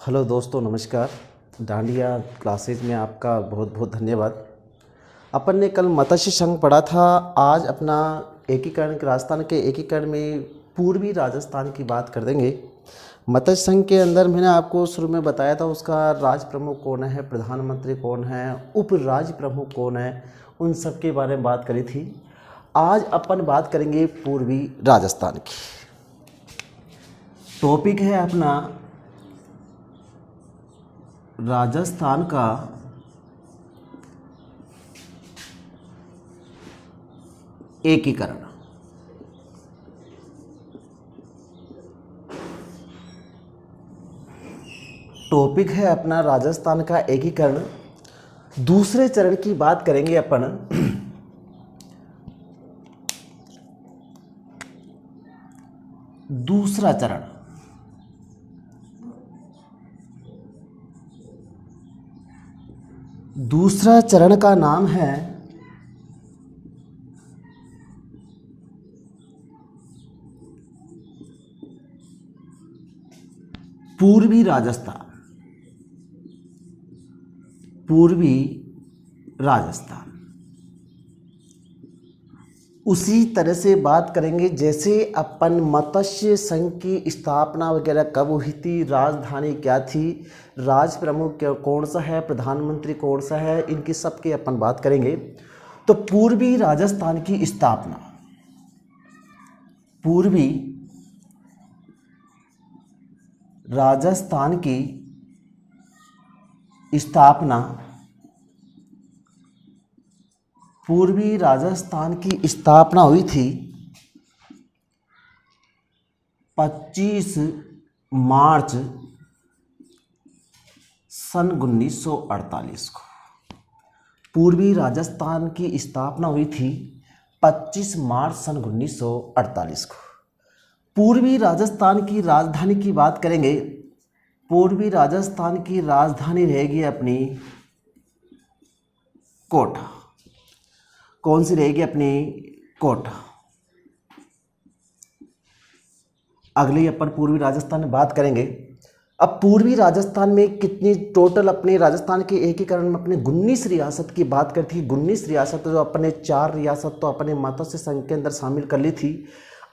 Hello दोस्तों, नमस्कार। Dandiya classes में आपका बहुत बहुत धन्यवाद। अपन ने कल मत्स्य संघ पढ़ा था। आज अपना एकीकरण के राजस्थान के एकीकरण में पूर्वी राजस्थान की बात कर देंगे। मत्स्य संघ के अंदर मैंने आपको शुरू में बताया था उसका राज प्रमुख कौन है, प्रधानमंत्री कौन है, उप राज प्रमुख कौन है, उन सब के बारे में बात करी थी। आज अपन बात करेंगे पूर्वी राजस्थान की। टॉपिक है अपना राजस्थान का एकीकरण। टॉपिक है अपना राजस्थान का एकीकरण। दूसरे चरण की बात करेंगे अपन। दूसरा चरण, दूसरा चरण का नाम है पूर्वी राजस्थान। पूर्वी राजस्थान। उसी तरह से बात करेंगे जैसे अपन मत्स्य संघ की स्थापना वगैरह कब हुई थी, राजधानी क्या थी, राज प्रमुख कौन सा है, प्रधानमंत्री कौन सा है, इनकी सबकी अपन बात करेंगे। तो पूर्वी राजस्थान की स्थापना, पूर्वी राजस्थान की स्थापना, पूर्वी राजस्थान की स्थापना हुई थी 25 मार्च सन 1948 को। पूर्वी राजस्थान की स्थापना हुई थी 25 मार्च सन 1948 को। पूर्वी राजस्थान की राजधानी की बात करेंगे। पूर्वी राजस्थान की राजधानी रहेगी अपनी कोटा। कौन सी रहेगी अपनी? कोटा। अगली अपन पूर्वी राजस्थान में बात करेंगे। अब पूर्वी राजस्थान में कितनी टोटल अपने राजस्थान के एकीकरण में अपने 19 रियासत की बात करती है। 19 रियासत, जो अपने 4 रियासत तो अपने मत्स्य संघ के अंदर शामिल कर ली थी।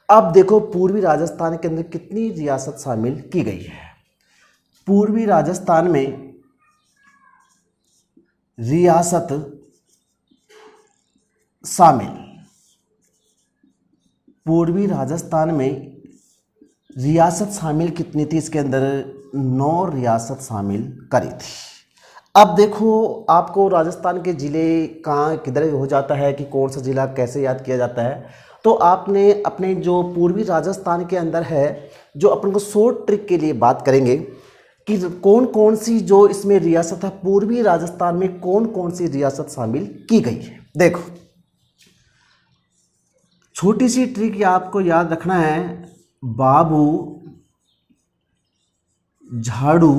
अब देखो पूर्वी राजस्थान के अंदर कितनी रियासत शामिल की गई है। पूर्वी राजस्थान में रियासत शामिल, पूर्वी राजस्थान में रियासत शामिल कितनी थी? इसके अंदर 9 रियासत शामिल करी थी। अब देखो आपको राजस्थान के ज़िले कहाँ किधर हो जाता है कि कौन सा ज़िला कैसे याद किया जाता है, तो आपने अपने जो पूर्वी राजस्थान के अंदर है, जो अपन को शॉर्ट ट्रिक के लिए बात करेंगे कि कौन कौन सी जो इसमें रियासत है, पूर्वी राजस्थान में कौन कौन सी रियासत शामिल की गई है। देखो छोटी सी ट्रिक आपको याद रखना है। बाबू, झाड़ू,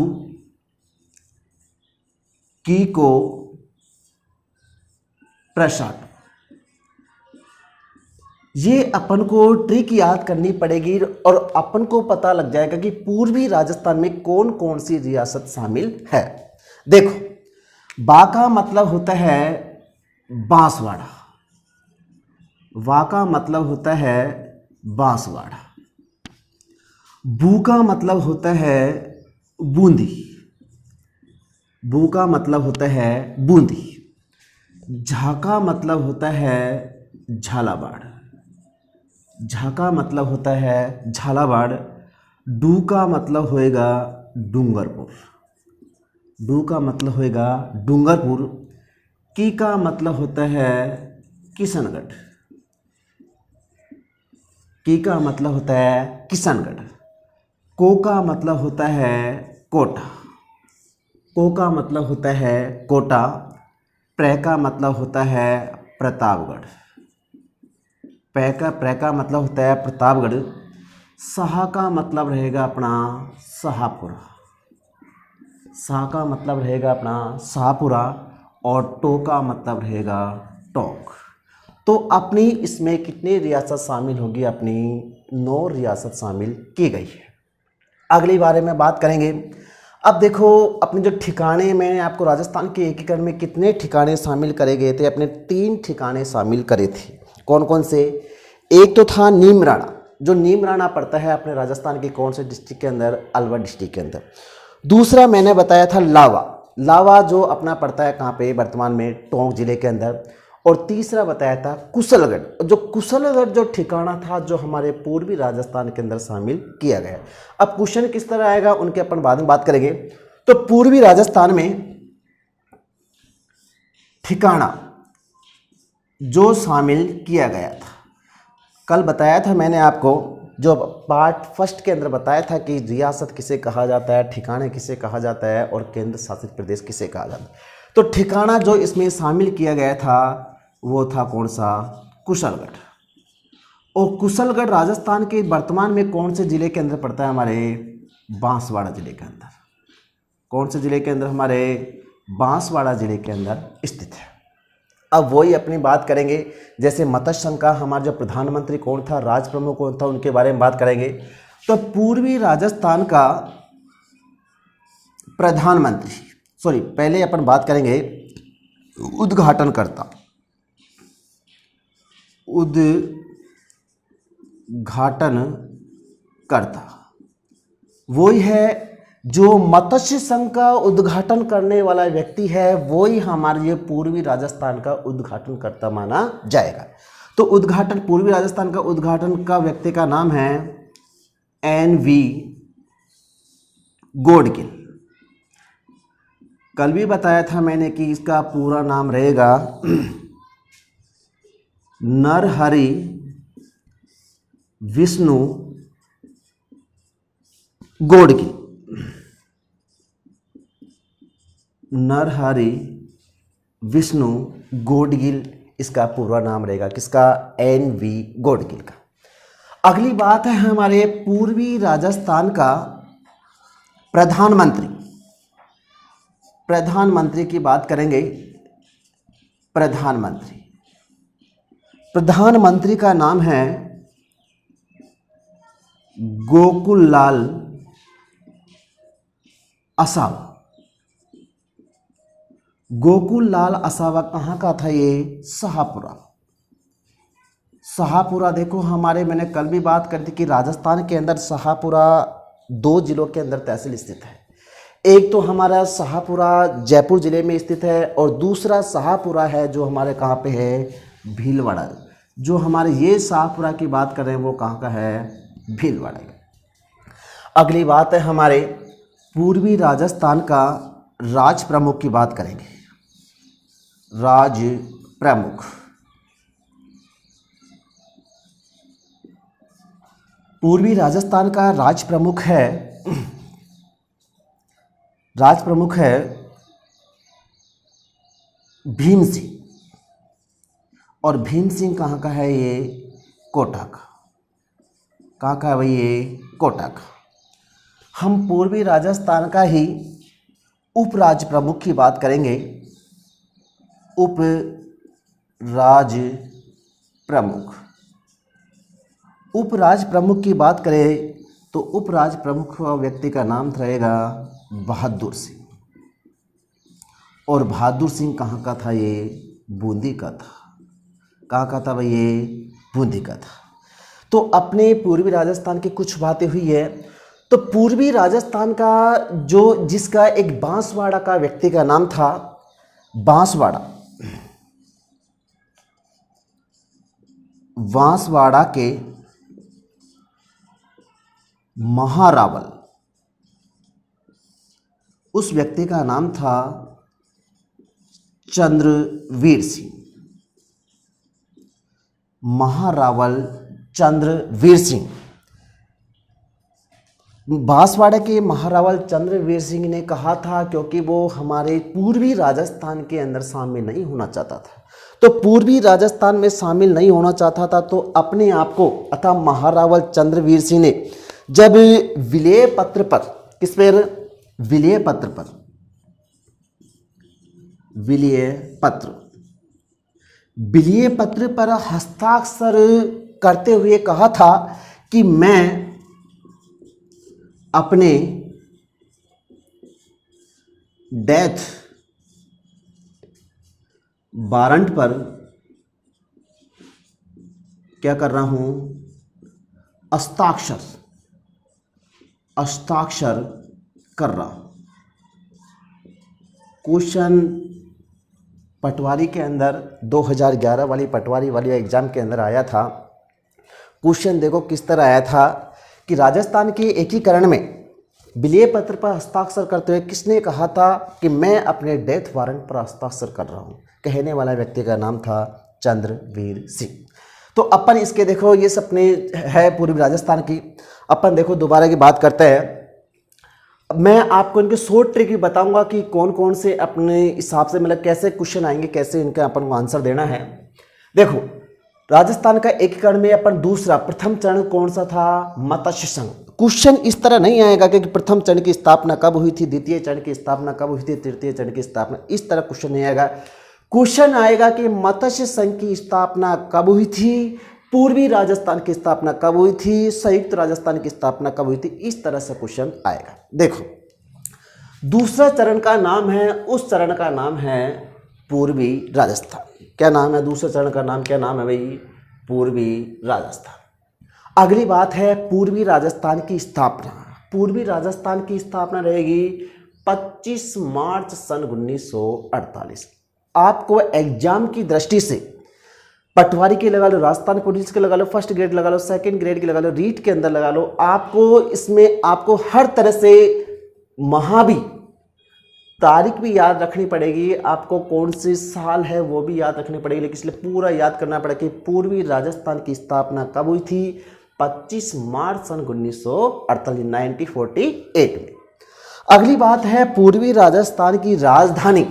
कीको, प्रसाद, ये अपन को ट्रिक याद करनी पड़ेगी और अपन को पता लग जाएगा कि पूर्वी राजस्थान में कौन कौन सी रियासत शामिल है। देखो बा का मतलब होता है बांसवाड़ा। वा का मतलब होता है बांसवाड़ा। बू का मतलब होता है बूंदी। बू का मतलब होता है बूंदी। झा का मतलब होता है झालावाड़। झा का मतलब होता है झालावाड़। डू का मतलब होएगा डूंगरपुर। डू का मतलब होएगा डूंगरपुर। की का मतलब होता है किशनगढ़। की का मतलब होता है किशनगढ़। को का मतलब होता है कोटा। को का मतलब होता है कोटा। प्र का मतलब होता है प्रतापगढ़। प्र का मतलब होता है प्रतापगढ़। सहा का मतलब रहेगा अपना शाहपुरा। सा का मतलब रहेगा अपना शाहपुरा और टो का मतलब रहेगा टोंक। तो अपनी इसमें कितनी रियासत शामिल होगी? अपनी 9 रियासत शामिल की गई है। अगली बारे में बात करेंगे। अब देखो अपने जो ठिकाने, मैंने आपको राजस्थान के एकीकरण में कितने ठिकाने शामिल करे गए थे, अपने 3 ठिकाने शामिल करे थे। कौन कौन से? एक तो था नीमराणा, जो नीमराणा पड़ता है अपने राजस्थान के कौन से डिस्ट्रिक्ट के अंदर? अलवर डिस्ट्रिक्ट के अंदर। दूसरा मैंने बताया था लावा, लावा जो अपना पड़ता है कहाँ पे? वर्तमान में टोंक जिले के अंदर। और तीसरा बताया था कुशलगढ़, जो कुशलगढ़ जो ठिकाना था जो हमारे पूर्वी राजस्थान के अंदर शामिल किया गया। अब क्वेश्चन किस तरह आएगा उनके अपन बाद में बात करेंगे। तो पूर्वी राजस्थान में ठिकाना जो शामिल किया गया था, कल बताया था मैंने आपको, जो पार्ट फर्स्ट के अंदर बताया था कि रियासत किसे कहा जाता है, ठिकाने किसे कहा जाता है और केंद्र शासित प्रदेश किसे कहा जाता है। तो ठिकाना जो इसमें शामिल किया गया था वो था कौन सा? कुशलगढ़। और कुशलगढ़ राजस्थान के वर्तमान में कौन से जिले के अंदर पड़ता है? हमारे बांसवाड़ा जिले के अंदर। कौन से जिले के अंदर? हमारे बांसवाड़ा जिले के अंदर स्थित है। अब वही अपनी बात करेंगे, जैसे मत्स्य संघ का हमारा जो प्रधानमंत्री कौन था, राज प्रमुख कौन था, उनके बारे में बात करेंगे। तो पूर्वी राजस्थान का प्रधानमंत्री, सॉरी पहले अपन बात करेंगे उद्घाटनकर्ता, उद्घाटनकर्ता वही है जो मत्स्य संघ का उद्घाटन करने वाला व्यक्ति है, वही हमारे ये पूर्वी राजस्थान का उद्घाटनकर्ता माना जाएगा। तो उद्घाटन, पूर्वी राजस्थान का उद्घाटन का व्यक्ति का नाम है NV गोडगिल। कल भी बताया था मैंने कि इसका पूरा नाम रहेगा नरहरि विष्णु गोडगिल। नरहरि विष्णु गोडगिल इसका पूरा नाम रहेगा, किसका? NV गोडगिल का। अगली बात है हमारे पूर्वी राजस्थान का प्रधानमंत्री। प्रधानमंत्री की बात करेंगे। प्रधानमंत्री का नाम है गोकुललाल असावा। गोकुललाल असावा कहाँ का था? ये शाहपुरा। शाहपुरा देखो हमारे, मैंने कल भी बात कर दी कि राजस्थान के अंदर शाहपुरा 2 जिलों के अंदर तहसील स्थित है। एक तो हमारा शाहपुरा जयपुर जिले में स्थित है और दूसरा शाहपुरा है जो हमारे कहाँ पे है? भीलवाड़ा। जो हमारे ये शाहपुरा की बात कर रहे हैं वो कहाँ का है? भीलवाड़ा। अगली बात है हमारे पूर्वी राजस्थान का राज प्रमुख की बात करेंगे। राज प्रमुख, पूर्वी राजस्थान का राज प्रमुख है भीम सिंह। और भीम सिंह कहाँ का है? ये कोटा का। कहाँ का है भाई? ये कोटा का। हम पूर्वी राजस्थान का ही उप राज प्रमुख की बात करेंगे। उप राज प्रमुख, उप राज प्रमुख की बात करें तो उप राज प्रमुख व्यक्ति का नाम रहेगा बहादुर सिंह। और बहादुर सिंह कहाँ का था? ये बूंदी का था। कहाँ का था भाई? ये बूंदी का था। तो अपने पूर्वी राजस्थान की कुछ बातें हुई है। तो पूर्वी राजस्थान का जो जिसका एक बांसवाड़ा का व्यक्ति का नाम था बांसवाड़ा, बांसवाड़ा के महारावल, उस व्यक्ति का नाम था चंद्रवीर सिंह। महारावल चंद्रवीर सिंह। बांसवाड़ा के महारावल चंद्रवीर सिंह ने कहा था, क्योंकि वो हमारे पूर्वी राजस्थान के अंदर शामिल नहीं होना चाहता था, तो पूर्वी राजस्थान में शामिल नहीं होना चाहता था तो अपने आप को अतः महारावल चंद्रवीर सिंह ने जब विलय पत्र पर, किस पर? विलय पत्र पर, विलय पत्र पर हस्ताक्षर करते हुए कहा था कि मैं अपने डेथ वारंट पर क्या कर रहा हूं, हस्ताक्षर कर रहा हूं। क्वेश्चन पटवारी के अंदर 2011 वाली पटवारी वाली एग्जाम के अंदर आया था। क्वेश्चन देखो किस तरह आया था कि राजस्थान के एकीकरण में विलय पत्र पर हस्ताक्षर करते हुए किसने कहा था कि मैं अपने डेथ वारंट पर हस्ताक्षर कर रहा हूं। कहने वाला व्यक्ति का नाम था चंद्रवीर सिंह। तो अपन इसके देखो ये सपने है पूर्वी राजस्थान की। अपन देखो दोबारा की बात करते हैं। मैं आपको इनके शॉर्ट ट्रिक भी बताऊंगा कि कौन कौन से अपने हिसाब से मतलब कैसे क्वेश्चन आएंगे, कैसे इनका अपन को आंसर देना है। देखो राजस्थान का एकीकरण में अपन दूसरा प्रथम चरण कौन सा था, मत्स्य संघ। क्वेश्चन इस तरह नहीं आएगा कि प्रथम चरण की स्थापना कब हुई थी, द्वितीय चरण की स्थापना कब हुई थी, तृतीय चरण की स्थापना, इस तरह क्वेश्चन नहीं आएगा। क्वेश्चन आएगा कि मत्स्य संघ की स्थापना कब हुई थी, पूर्वी राजस्थान की स्थापना कब हुई थी, संयुक्त राजस्थान की स्थापना कब हुई थी, इस तरह से क्वेश्चन आएगा। देखो दूसरा चरण का नाम है, उस चरण का नाम है पूर्वी राजस्थान। क्या नाम है दूसरे चरण का नाम, क्या नाम है भाई, पूर्वी राजस्थान। अगली बात है पूर्वी राजस्थान की स्थापना। पूर्वी राजस्थान की स्थापना रहेगी 25 मार्च सन 1948। आपको एग्जाम की दृष्टि से पटवारी के लगा लो, राजस्थान पुलिस के लगा लो, फर्स्ट ग्रेड लगा लो, सेकंड ग्रेड के लगा लो, रीट के अंदर लगा लो, आपको इसमें आपको हर तरह से महावी तारीख भी याद रखनी पड़ेगी, आपको कौन सी साल है वो भी याद रखनी पड़ेगी। लेकिन इसलिए पूरा याद करना पड़ेगा कि पूर्वी राजस्थान की स्थापना कब हुई थी, 25 मार्च सन 1948 1948 में। अगली बात है पूर्वी राजस्थान की राजधानी।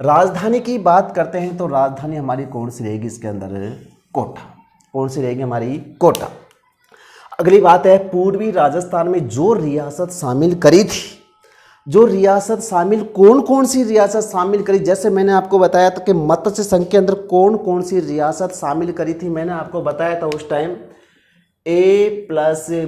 राजधानी की बात करते हैं तो राजधानी हमारी कौन सी रहेगी, इसके अंदर कोटा। कौन सी रहेगी हमारी, कोटा। अगली बात है पूर्वी राजस्थान में जो रियासत शामिल करी थी, जो रियासत शामिल कौन कौन सी रियासत शामिल करी, जैसे मैंने आपको बताया था कि मत्स्य संघ के अंदर कौन कौन सी रियासत शामिल करी थी, मैंने आपको बताया था उस time A +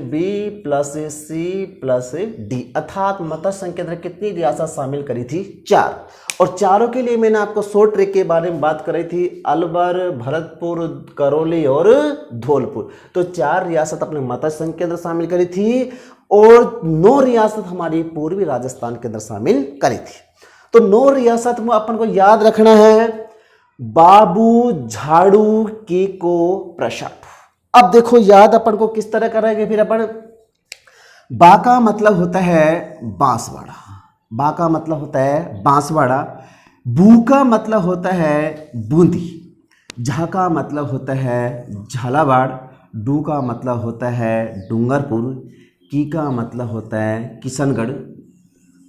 B + C + D, अर्थात मत्स्य संघ के अंदर कितनी रियासत शामिल करी थी, 4। और चारों के लिए मैंने आपको शॉर्ट ट्रिक के बारे में बात करी थी, अलवर, भरतपुर, करौली और धौलपुर। तो 4 रियासत अपने मत्स्य संघ के अंदर शामिल करी थी और 9 रियासत हमारी पूर्वी राजस्थान के अंदर शामिल करी थी। तो 9 रियासत में अपन को याद रखना है बाबू, झाड़ू, कीको, प्रशाप। अब देखो याद अपन को किस तरह करेंगे फिर अपन। बा का मतलब होता है बांसवाड़ा, बा का मतलब होता है बांसवाड़ा। बू का मतलब होता है बूंदी, झा का मतलब होता है झालावाड़, डू का मतलब होता है डूंगरपुर, की का मतलब होता है किशनगढ़,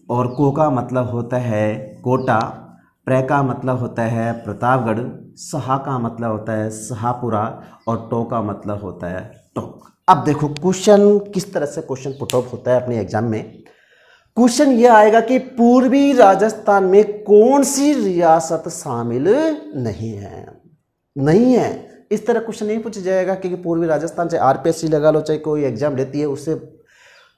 और को का मतलब होता है कोटा, प्र का मतलब होता है प्रतापगढ़, सहा का मतलब होता है शाहपुरा, और टो का मतलब होता है टोंक। अब देखो क्वेश्चन किस तरह से क्वेश्चन पुट ऑफ होता है अपने एग्जाम में। क्वेश्चन ये आएगा कि पूर्वी राजस्थान में कौन सी रियासत शामिल नहीं है, नहीं है, इस तरह क्वेश्चन नहीं पूछा जाएगा। क्योंकि पूर्वी राजस्थान से आरपीएससी लगा लो, चाहे कोई एग्जाम लेती है उससे,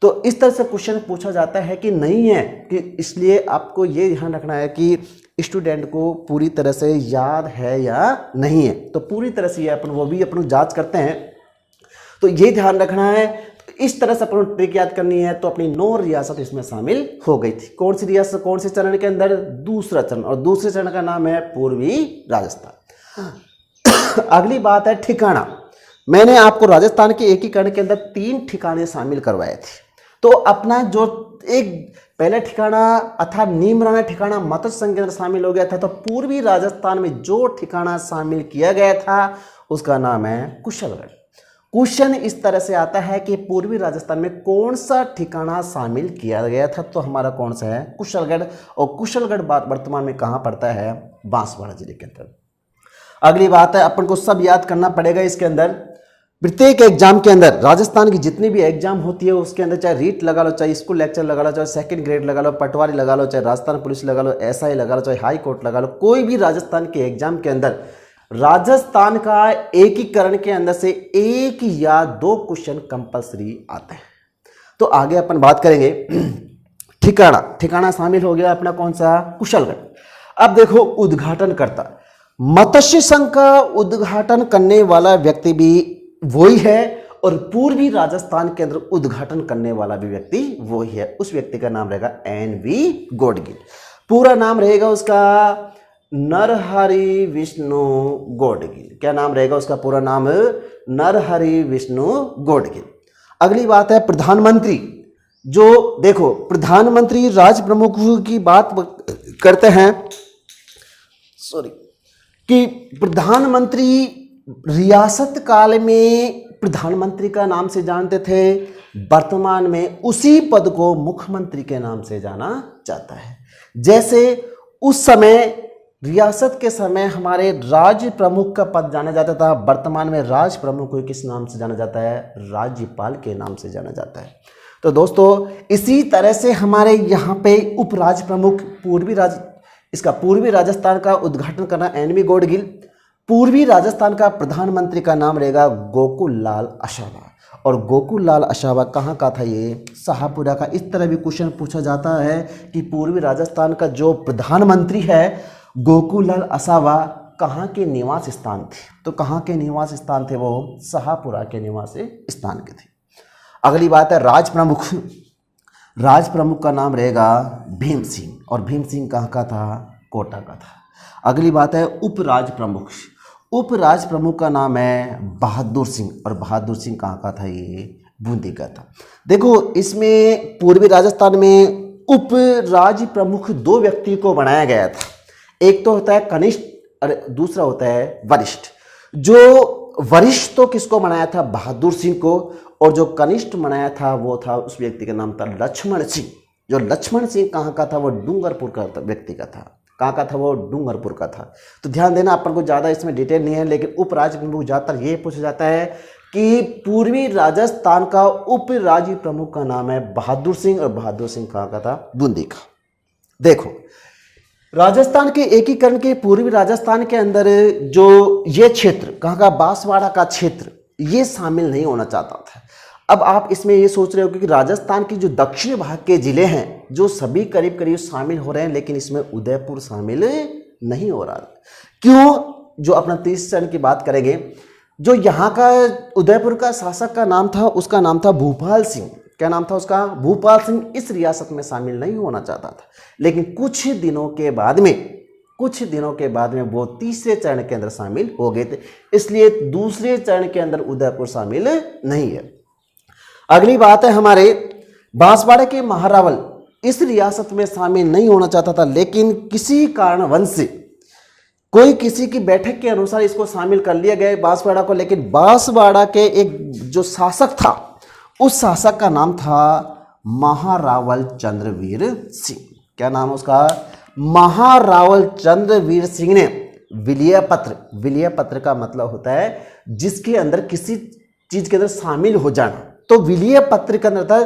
तो इस तरह से क्वेश्चन पूछा जाता है कि नहीं है, कि इसलिए आपको ये ध्यान रखना है कि स्टूडेंट को पूरी तरह से याद है या नहीं है। तो पूरी तरह से ये अपन वो भी अपन जांच करते हैं, तो ये ध्यान रखना है। तो इस तरह से अपन ट्रिक याद करनी है। तो अपनी 9 रियासत इसमें शामिल हो गई थी। कौन सी रियासत, कौन से चरण के अंदर, दूसरा चरण, और दूसरे चरण का नाम है पूर्वी राजस्थान। अगली बात है ठिकाना। मैंने आपको राजस्थान के एकीकरण के अंदर 3 ठिकाने शामिल करवाए थे। तो अपना जो एक पहला ठिकाना अर्थात नीमराना ठिकाना मत्स्य संघ के अंदर शामिल हो गया था, तो पूर्वी राजस्थान में जो ठिकाना शामिल किया गया था उसका नाम है कुशलगढ़। क्वेश्चन इस तरह से आता है कि पूर्वी राजस्थान में कौन सा ठिकाना शामिल किया गया था, तो हमारा कौन सा है, कुशलगढ़। और कुशलगढ़ वर्तमान में कहाँ पड़ता है, बांसवाड़ा जिले के अंदर। अगली बात है अपन को सब याद करना पड़ेगा इसके अंदर। प्रत्येक एग्जाम के अंदर राजस्थान की जितनी भी एग्जाम होती है उसके अंदर चाहे रीट लगा लो, चाहे स्कूल लेक्चर लगा लो, चाहे सेकंड ग्रेड लगा लो, पटवारी लगा लो, चाहे राजस्थान पुलिस लगा लो, एसआई लगा लो, चाहे हाई कोर्ट लगा लो, कोई भी राजस्थान के एग्जाम के अंदर राजस्थान का एकीकरण के अंदर से 1 या 2 क्वेश्चन कंपल्सरी आते हैं। तो आगे अपन बात करेंगे ठिकाना, ठिकाना शामिल हो गया अपना कौन सा, कुशलगढ़। अब देखो उद्घाटनकर्ता, मत्स्य संघ का उद्घाटन करने वाला व्यक्ति भी वही है और पूर्वी राजस्थान के अंदर उद्घाटन करने वाला भी व्यक्ति वही है। उस व्यक्ति का नाम रहेगा एन.वी. गॉडगिल। पूरा नाम रहेगा उसका नरहरि विष्णु गॉडगिल। क्या नाम रहेगा उसका पूरा नाम, नरहरि विष्णु गॉडगिल। अगली बात है प्रधानमंत्री। जो देखो प्रधानमंत्री राज प्रमुख की बात करते हैं, सॉरी, कि प्रधानमंत्री रियासत काल में प्रधानमंत्री का नाम से जानते थे, वर्तमान में उसी पद को मुख्यमंत्री के नाम से जाना जाता है। जैसे उस समय रियासत के समय हमारे राज्य प्रमुख का पद जाना जाता था, वर्तमान में राज प्रमुख को किस नाम से जाना जाता है, राज्यपाल के नाम से जाना जाता है। तो दोस्तों इसी तरह से हमारे यहाँ पे उपराज्य प्रमुख पूर्वी राजस्थान का उद्घाटन करना एन.वी. गॉडगिल। पूर्वी राजस्थान का प्रधानमंत्री का नाम रहेगा गोकुल लाल अशावा। और गोकुल लाल अशावा कहाँ का था, ये शाहपुरा का। इस तरह भी क्वेश्चन पूछा जाता है कि पूर्वी राजस्थान का जो प्रधानमंत्री है गोकुल लाल अशावा कहाँ के निवास स्थान थे, तो कहाँ के निवास स्थान थे, वो शाहपुरा के निवास स्थान के थे। अगली बात है राज प्रमुख। राज प्रमुख का नाम रहेगा भीम सिंह, और भीम सिंह कहाँ का था, कोटा का था। अगली बात है उपराज प्रमुख। उपराज प्रमुख का नाम है बहादुर सिंह, और बहादुर सिंह कहाँ का था, ये बूंदी का था। देखो इसमें पूर्वी राजस्थान में उपराज प्रमुख दो व्यक्ति को बनाया गया था, एक तो होता है कनिष्ठ और दूसरा होता है वरिष्ठ। जो वरिष्ठ तो किसको बनाया था, बहादुर सिंह को, और जो कनिष्ठ बनाया था वो था, उस व्यक्ति का नाम था लक्ष्मण सिंह। जो लक्ष्मण सिंह कहाँ का था, वो डूंगरपुर का व्यक्ति का था। कहाँ का था, वो डूंगरपुर का था। तो ध्यान देना, अपन को ज़्यादा इसमें डिटेल नहीं है, लेकिन उपराज्य प्रमुख ज़्यादातर ये पूछा जाता है कि पूर्वी राजस्थान का उपराज्य प्रमुख का नाम है बहादुर सिंह, और बहादुर सिंह कहाँ का था, बूंदी का। देखो राजस्थान के एकीकरण के पूर्वी राजस्थान के अंदर जो ये क्षेत्र कहाँ का, बांसवाड़ा का क्षेत्र, ये शामिल नहीं होना चाहता था। अब आप इसमें ये सोच रहे हो कि राजस्थान की जो दक्षिण भाग के जिले हैं जो सभी करीब करीब शामिल हो रहे हैं, लेकिन इसमें उदयपुर शामिल नहीं हो रहा। क्यों, जो अपना 30 चरण की बात करेंगे, जो यहाँ का उदयपुर का शासक का नाम था, उसका नाम था भूपाल सिंह। क्या नाम था उसका, भूपाल सिंह। इस रियासत में शामिल नहीं होना चाहता था, लेकिन कुछ दिनों के बाद में वो तीसरे चरण के अंदर शामिल हो गए थे, इसलिए दूसरे चरण के अंदर उदयपुर शामिल नहीं है। अगली बात है हमारे बांसवाड़ा के महारावल इस रियासत में शामिल नहीं होना चाहता था, लेकिन किसी कारणवश से कोई किसी की बैठक के अनुसार इसको शामिल कर लिया गया बांसवाड़ा को। लेकिन बांसवाड़ा के एक जो शासक था, उस शासक का नाम था महारावल चंद्रवीर सिंह। क्या नाम है उसका, महारावल चंद्रवीर सिंह ने विलय पत्र का मतलब होता है जिसके अंदर किसी चीज के अंदर शामिल हो जाना, तो विलय पत्र के अंदर था।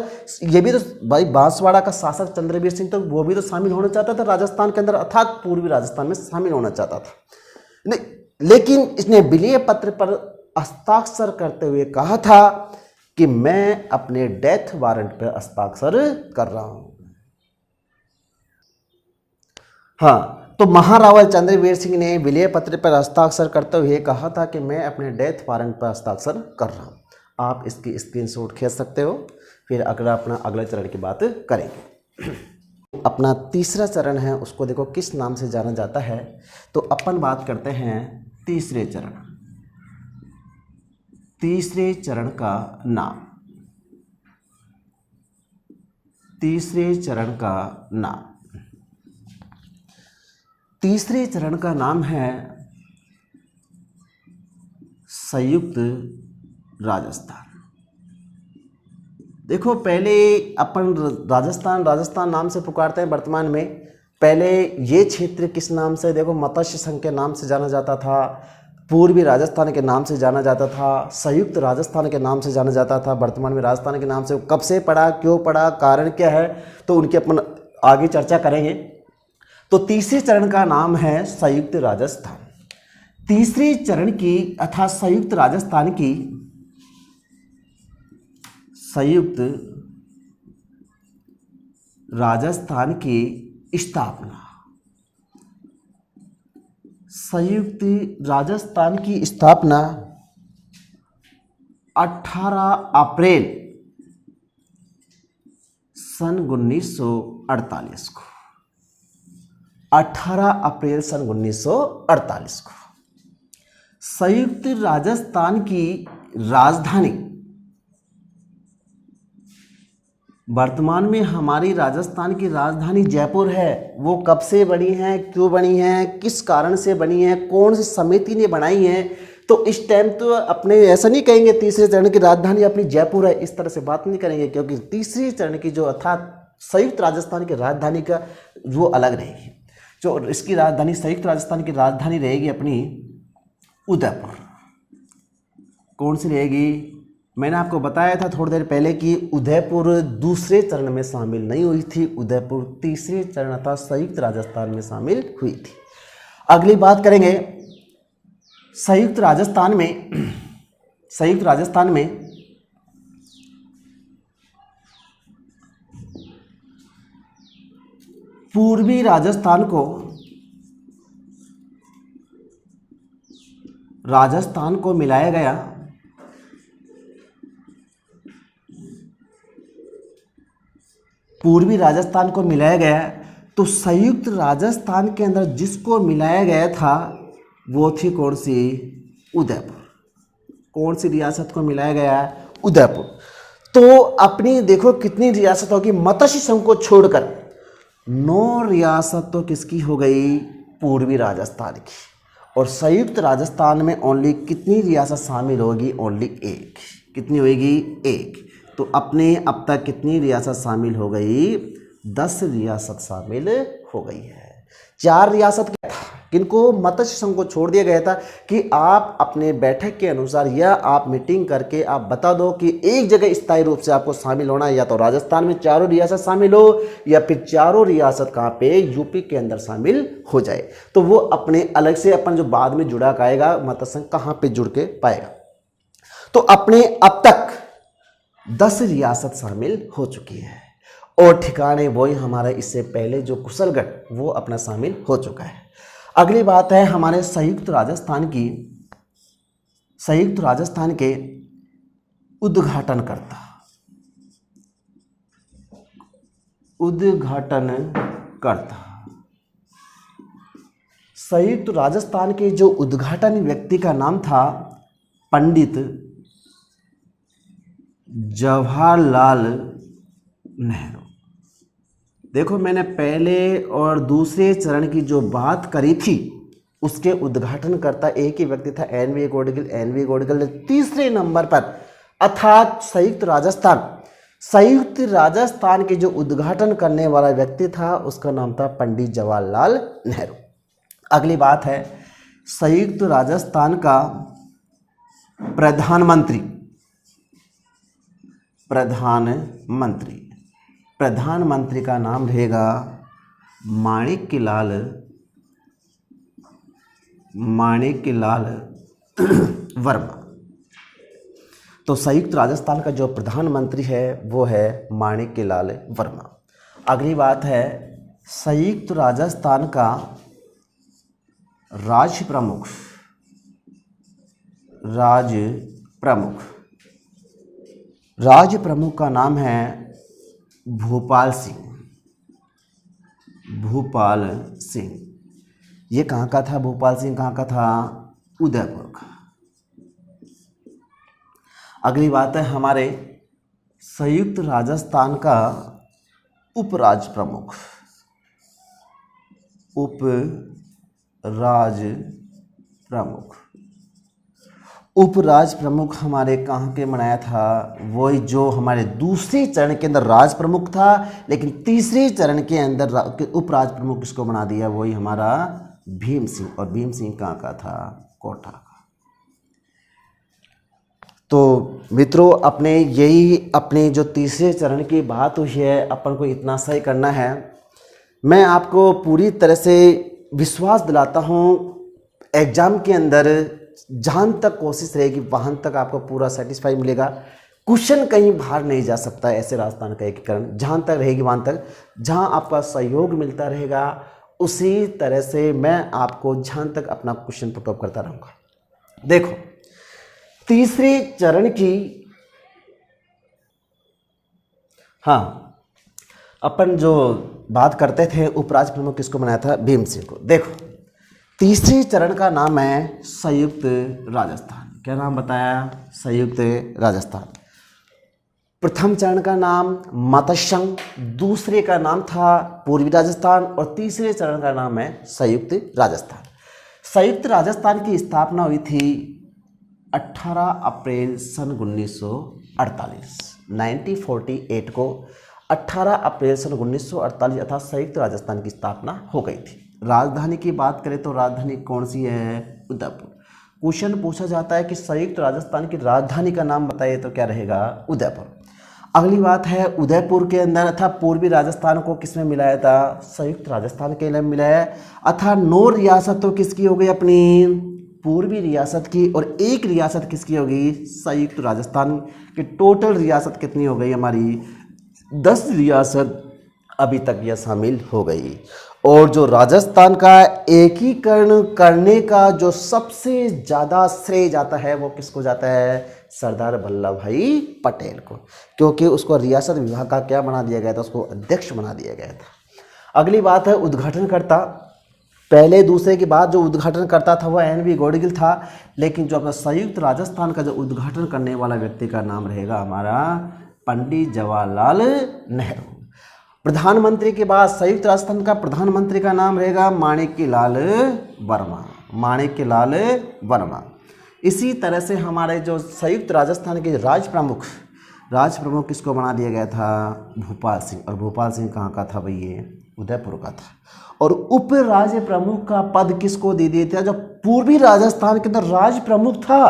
ये भी तो भाई बांसवाड़ा का शासक चंद्रवीर सिंह, तो वो भी तो शामिल होना चाहता था राजस्थान के अंदर, अर्थात पूर्वी राजस्थान में शामिल होना चाहता था। लेकिन इसने विलय पत्र पर हस्ताक्षर करते हुए कहा था कि मैं अपने डेथ वारंट पर हस्ताक्षर कर रहा हूं। हाँ, तो महारावल चंद्रवीर सिंह ने विलय पत्र पर हस्ताक्षर करते हुए कहा था कि मैं अपने डेथ वारंट पर हस्ताक्षर कर रहा हूं। आप इसकी स्क्रीनशॉट खींच सकते हो, फिर अगला चरण की बात करेंगे। अपना तीसरा चरण है, उसको देखो किस नाम से जाना जाता है, तो अपन बात करते हैं तीसरे चरण का नाम। तीसरे चरण का नाम है संयुक्त राजस्थान। देखो पहले अपन राजस्थान नाम से पुकारते हैं वर्तमान में। पहले ये क्षेत्र किस नाम से, देखो मत्स्य संघ के नाम से जाना जाता था, पूर्वी राजस्थान के नाम से जाना जाता था, संयुक्त राजस्थान के नाम से जाना जाता था। वर्तमान में राजस्थान के नाम से कब से पड़ा, क्यों पड़ा, कारण क्या है, तो उनकी अपन आगे चर्चा करेंगे। तो तीसरे चरण का नाम है संयुक्त राजस्थान। तीसरे चरण की अर्थात संयुक्त राजस्थान की संयुक्त राजस्थान की स्थापना। संयुक्त राजस्थान की स्थापना 18 अप्रैल सन 1948 को, 18 अप्रैल सन 1948 को। संयुक्त राजस्थान की राजधानी, वर्तमान में हमारी राजस्थान की राजधानी जयपुर है। वो कब से बनी है, क्यों बनी है, किस कारण से बनी है, कौन सी समिति ने बनाई है, तो इस टाइम तो अपने ऐसा नहीं कहेंगे तीसरे चरण की राजधानी अपनी जयपुर है, इस तरह से बात नहीं करेंगे, क्योंकि तीसरे चरण की जो अर्थात संयुक्त राजस्थान की राजधानी का वो अलग रहेगी। जो इसकी राजधानी, संयुक्त राजस्थान की राजधानी रहेगी अपनी उदयपुर। कौन सी रहेगी? मैंने आपको बताया था थोड़ी देर पहले कि उदयपुर दूसरे चरण में शामिल नहीं हुई थी, उदयपुर तीसरे चरण अर्थात संयुक्त राजस्थान में शामिल हुई थी। अगली बात करेंगे संयुक्त राजस्थान में पूर्वी राजस्थान को मिलाया गया। पूर्वी राजस्थान को मिलाया गया, तो संयुक्त राजस्थान के अंदर जिसको मिलाया गया था वो थी कौन सी? उदयपुर। कौन सी रियासत को मिलाया गया? उदयपुर। तो अपनी देखो कितनी रियासत होगी, मत्स्य संघ को छोड़कर 9 रियासत तो किसकी हो गई? पूर्वी राजस्थान की। और संयुक्त राजस्थान में ओनली कितनी रियासत शामिल होगी? ओनली 1। कितनी होगी? 1। तो अपने अब तक कितनी रियासत शामिल हो गई? 10 रियासत शामिल हो गई है। 4 रियासत क्या था, किनको मत्स्य संघ को छोड़ दिया गया था कि आप अपने बैठक के अनुसार या आप मीटिंग करके आप बता दो कि एक जगह स्थायी रूप से आपको शामिल होना है, या तो राजस्थान में 4 रियासत शामिल हो या फिर 4 रियासत कहाँ पे? यूपी के अंदर शामिल हो जाए। तो वो अपने अलग से अपन जो बाद में जुड़ा आएगा मत्स्य संघ कहाँ पे जुड़ के पाएगा। तो अपने अब तक 10 रियासत शामिल हो चुकी है और ठिकाने वही हमारा इससे पहले जो कुशलगढ़ वो अपना शामिल हो चुका है। अगली बात है हमारे संयुक्त राजस्थान के उद्घाटनकर्ता। संयुक्त राजस्थान के जो उद्घाटन व्यक्ति का नाम था पंडित जवाहरलाल नेहरू। देखो मैंने पहले और दूसरे चरण की जो बात करी थी उसके उद्घाटन करता एक ही व्यक्ति था, एन.वी. गोडगिल ने तीसरे नंबर पर, अर्थात संयुक्त राजस्थान के जो उद्घाटन करने वाला व्यक्ति था उसका नाम था पंडित जवाहरलाल नेहरू। अगली बात है संयुक्त राजस्थान का प्रधानमंत्री का नाम रहेगा माणिक्यलाल वर्मा। तो संयुक्त राजस्थान का जो प्रधानमंत्री है वो है माणिक्यलाल वर्मा। अगली बात है संयुक्त राजस्थान का राज प्रमुख का नाम है भूपाल सिंह। ये कहाँ का था? भूपाल सिंह कहाँ का था? उदयपुर का। अगली बात है हमारे संयुक्त राजस्थान का उपराज प्रमुख हमारे कहाँ के बनाया था? वही जो हमारे दूसरे चरण के अंदर राज प्रमुख था, लेकिन तीसरे चरण के अंदर उपराज प्रमुख किसको बना दिया? वही हमारा भीम सिंह। और भीम सिंह कहाँ का था? कोटा का। तो मित्रों अपने जो तीसरे चरण की बात हुई है अपन को इतना सही करना है। मैं आपको पूरी तरह से विश्वास दिलाता हूँ एग्ज़ाम के अंदर जहाँ तक कोशिश रहेगी वहाँ तक आपको पूरा सेटिस्फाई मिलेगा। क्वेश्चन कहीं बाहर नहीं जा सकता है ऐसे राजस्थान का एकीकरण, जहाँ तक रहेगी वहाँ तक, जहाँ आपका सहयोग मिलता रहेगा उसी तरह से मैं आपको जहाँ तक अपना क्वेश्चन पुट अप करता रहूँगा। देखो, तीसरे चरण की, हाँ, अपन जो बात करते थे उपराज्य प्रमुख किसको बनाया था, भीम सिंह को। देखो, तीसरे चरण का नाम है संयुक्त राजस्थान। क्या नाम बताया, संयुक्त राजस्थान। प्रथम चरण का नाम मतसंघ, दूसरे का नाम था पूर्वी राजस्थान और तीसरे चरण का नाम है संयुक्त राजस्थान। संयुक्त राजस्थान की स्थापना हुई थी 18 अप्रैल सन 1948, 1948 को 18 अप्रैल सन 1948 अर्थात संयुक्त राजस्थान की स्थापना हो गई थी। राजधानी की बात करें तो राजधानी कौन सी है, उदयपुर। क्वेश्चन पूछा जाता है कि संयुक्त राजस्थान की राजधानी का नाम बताइए तो क्या रहेगा, उदयपुर। अगली बात है, उदयपुर के अंदर अर्थात पूर्वी राजस्थान को किसमें मिलाया था, संयुक्त राजस्थान के लिए मिलाया, अर्थात 9 रियासत तो किसकी हो गई, अपनी पूर्वी रियासत की, और 1 रियासत किसकी होगी, संयुक्त राजस्थान की। टोटल रियासत कितनी हो गई हमारी, 10 रियासत अभी तक यह शामिल हो गई। और जो राजस्थान का एकीकरण करने का जो सबसे ज़्यादा श्रेय जाता है वो किसको जाता है, सरदार वल्लभ भाई पटेल को, क्योंकि उसको रियासत विभाग का क्या बना दिया गया था, उसको अध्यक्ष बना दिया गया था। अगली बात है उद्घाटनकर्ता। पहले दूसरे के बाद जो उद्घाटन करता था वह एन वी गॉडगिल था, लेकिन जो अपना संयुक्त राजस्थान का जो उद्घाटन करने वाला व्यक्ति का नाम रहेगा हमारा पंडित जवाहरलाल नेहरू। प्रधानमंत्री के बाद संयुक्त राजस्थान का प्रधानमंत्री का नाम रहेगा माणिक्यलाल वर्मा, माणिक्यलाल वर्मा। इसी तरह से हमारे जो संयुक्त राजस्थान के राज प्रमुख किसको बना दिया गया था, भोपाल सिंह। और भोपाल सिंह कहाँ का था भाई, ये उदयपुर का था। और उप राज्य प्रमुख का पद किसको दे दिया था, जो पूर्वी राजस्थान के अंदर राज प्रमुख था,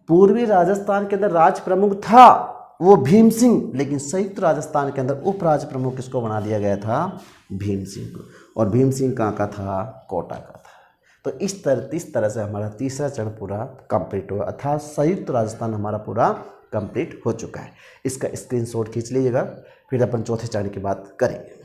पूर्वी राजस्थान के अंदर राज प्रमुख था वो भीम सिंह, लेकिन संयुक्त राजस्थान के अंदर उप राज्य प्रमुख किसको बना दिया गया था, भीम सिंह को। और भीम सिंह कहाँ का था, कोटा का था। तो इस तरह से हमारा तीसरा चरण पूरा कंप्लीट हुआ, अर्थात संयुक्त राजस्थान हमारा पूरा कंप्लीट हो चुका है। इसका स्क्रीनशॉट खींच लीजिएगा, फिर अपन चौथे चरण की बात करेंगे।